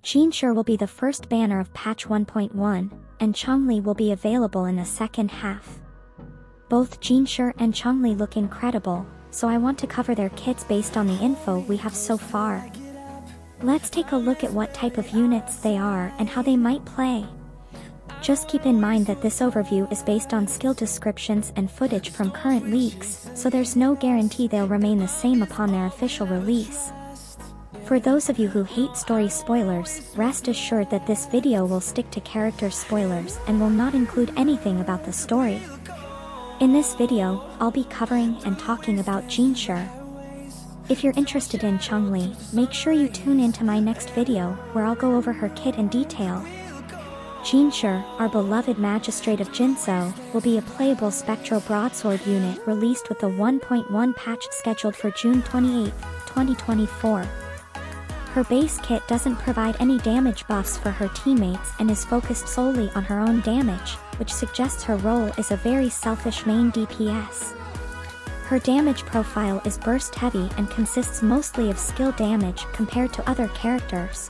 Jinhsi will be the first banner of patch 1.1, and Changli will be available in the second half. Both Jinhsi and Changli look incredible, so I want to cover their kits based on the info we have so far. Let's take a look at what type of units they are and how they might play. Just keep in mind that this overview is based on skill descriptions and footage from current leaks, so there's no guarantee they'll remain the same upon their official release. For those of you who hate story spoilers, rest assured that this video will stick to character spoilers and will not include anything about the story. In this video, I'll be covering and talking about Jinhsi. If you're interested in Changli, make sure you tune into my next video, where I'll go over her kit in detail. Jinhsi, our beloved magistrate of Jinhsi, will be a playable spectral broadsword unit released with the 1.1 patch scheduled for June 28, 2024. Her base kit doesn't provide any damage buffs for her teammates and is focused solely on her own damage, which suggests her role is a very selfish main DPS. Her damage profile is burst heavy and consists mostly of skill damage compared to other characters.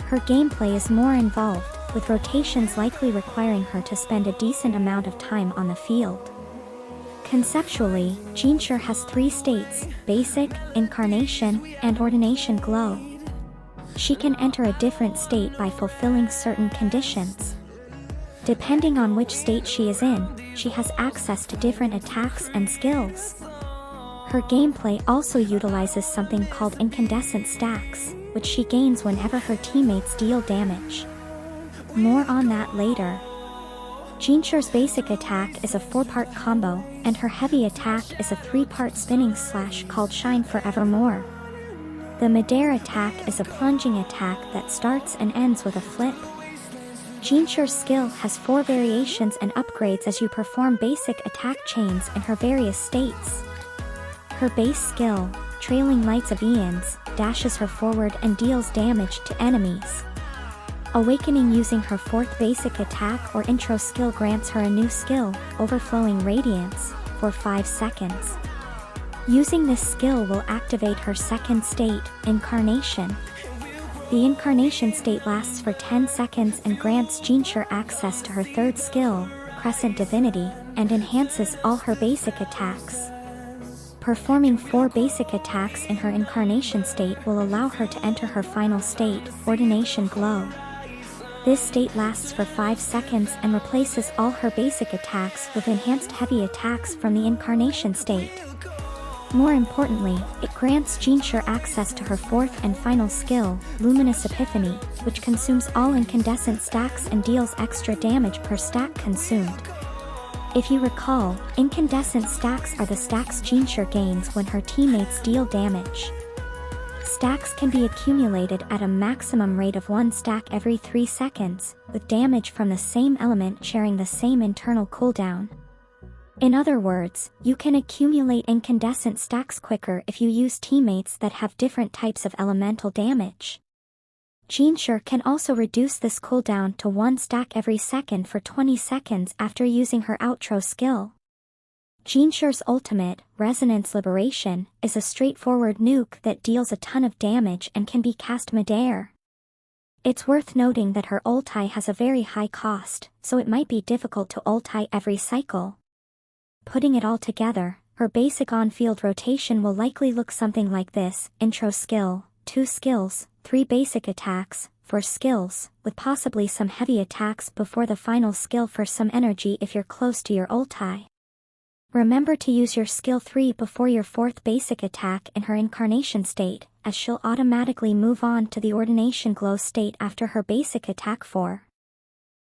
Her gameplay is more involved, with rotations likely requiring her to spend a decent amount of time on the field. Conceptually, Jinhsi has 3 states: Basic, Incarnation, and Ordination Glow. She can enter a different state by fulfilling certain conditions. Depending on which state she is in, she has access to different attacks and skills. Her gameplay also utilizes something called incandescent stacks, which she gains whenever her teammates deal damage. More on that later. Jinhsi's basic attack is a 4-part combo, and her heavy attack is a 3-part spinning slash called Shine Forevermore. The mid-air attack is a plunging attack that starts and ends with a flip. Jinhsi's skill has 4 variations and upgrades as you perform basic attack chains in her various states. Her base skill, Trailing Lights of Aeons, dashes her forward and deals damage to enemies. Awakening using her 4th basic attack or intro skill grants her a new skill, Overflowing Radiance, for 5 seconds. Using this skill will activate her 2nd state, Incarnation. The Incarnation state lasts for 10 seconds and grants Jinhsi access to her 3rd skill, Crescent Divinity, and enhances all her basic attacks. Performing 4 basic attacks in her Incarnation state will allow her to enter her final state, Ordination Glow. This state lasts for 5 seconds and replaces all her basic attacks with enhanced heavy attacks from the Incarnation state. More importantly, it grants Jinhsi access to her 4th and final skill, Luminous Epiphany, which consumes all incandescent stacks and deals extra damage per stack consumed. If you recall, incandescent stacks are the stacks Jinhsi gains when her teammates deal damage. Stacks can be accumulated at a maximum rate of 1 stack every 3 seconds, with damage from the same element sharing the same internal cooldown. In other words, you can accumulate incandescent stacks quicker if you use teammates that have different types of elemental damage. Jinhsi can also reduce this cooldown to 1 stack every second for 20 seconds after using her outro skill. Jinhsi's ultimate, Resonance Liberation, is a straightforward nuke that deals a ton of damage and can be cast mid-air. It's worth noting that her ulti has a very high cost, so it might be difficult to ulti every cycle. Putting it all together, her basic on-field rotation will likely look something like this: intro skill, 2 skills, 3 basic attacks, 4 skills, with possibly some heavy attacks before the final skill for some energy if you're close to your ulti. Remember to use your skill 3 before your 4th basic attack in her Incarnation state, as she'll automatically move on to the Ordination Glow state after her basic attack 4.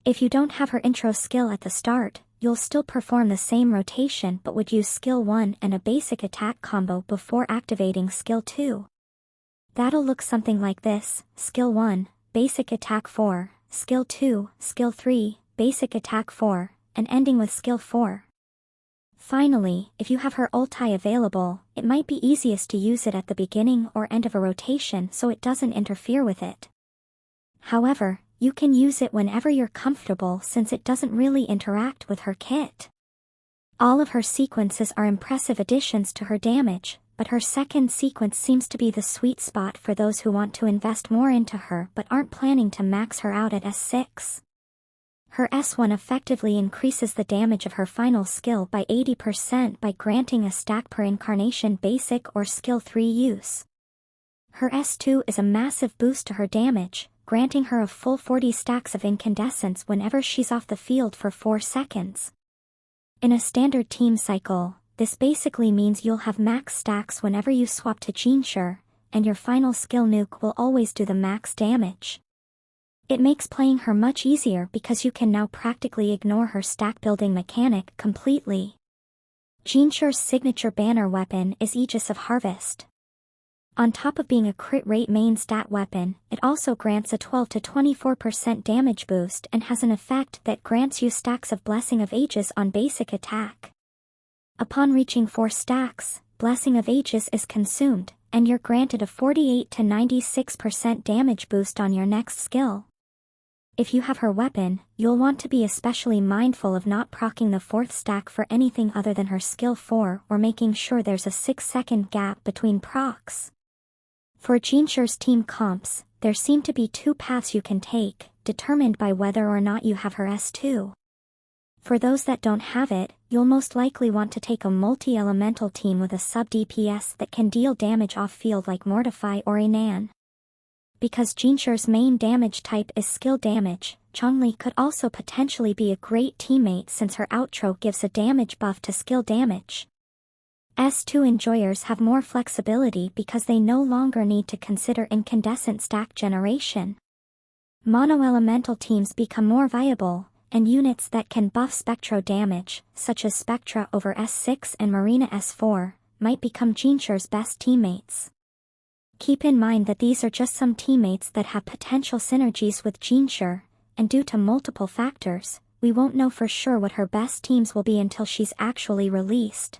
If you don't have her intro skill at the start, you'll still perform the same rotation but would use skill 1 and a basic attack combo before activating skill 2. That'll look something like this: skill 1, basic attack 4, skill 2, skill 3, basic attack 4, and ending with skill 4. Finally, if you have her ulti available, it might be easiest to use it at the beginning or end of a rotation so it doesn't interfere with it. However, you can use it whenever you're comfortable since it doesn't really interact with her kit. All of her sequences are impressive additions to her damage, but her second sequence seems to be the sweet spot for those who want to invest more into her but aren't planning to max her out at S6. Her S1 effectively increases the damage of her final skill by 80% by granting a stack per incarnation basic or skill 3 use. Her S2 is a massive boost to her damage, granting her a full 40 stacks of incandescence whenever she's off the field for 4 seconds. In a standard team cycle, this basically means you'll have max stacks whenever you swap to Jinhsi, and your final skill nuke will always do the max damage. It makes playing her much easier because you can now practically ignore her stack building mechanic completely. Jinhsi's signature banner weapon is Aegis of Harvest. On top of being a crit rate main stat weapon, it also grants a 12 to 24% damage boost and has an effect that grants you stacks of Blessing of Ages on basic attack. Upon reaching 4 stacks, Blessing of Ages is consumed, and you're granted a 48 to 96% damage boost on your next skill. If you have her weapon, you'll want to be especially mindful of not proccing the 4th stack for anything other than her skill 4 or making sure there's a 6-second gap between procs. For Jinhsi's team comps, there seem to be 2 paths you can take, determined by whether or not you have her S2. For those that don't have it, you'll most likely want to take a multi-elemental team with a sub-DPS that can deal damage off-field like Mortify or Inan. Because Jinhsi's main damage type is skill damage, Changli could also potentially be a great teammate since her outro gives a damage buff to skill damage. S2 enjoyers have more flexibility because they no longer need to consider incandescent stack generation. Mono-elemental teams become more viable, and units that can buff Spectro damage, such as Spectra over S6 and Marina S4, might become Jinhsi's best teammates. Keep in mind that these are just some teammates that have potential synergies with Jinhsi, and due to multiple factors, we won't know for sure what her best teams will be until she's actually released.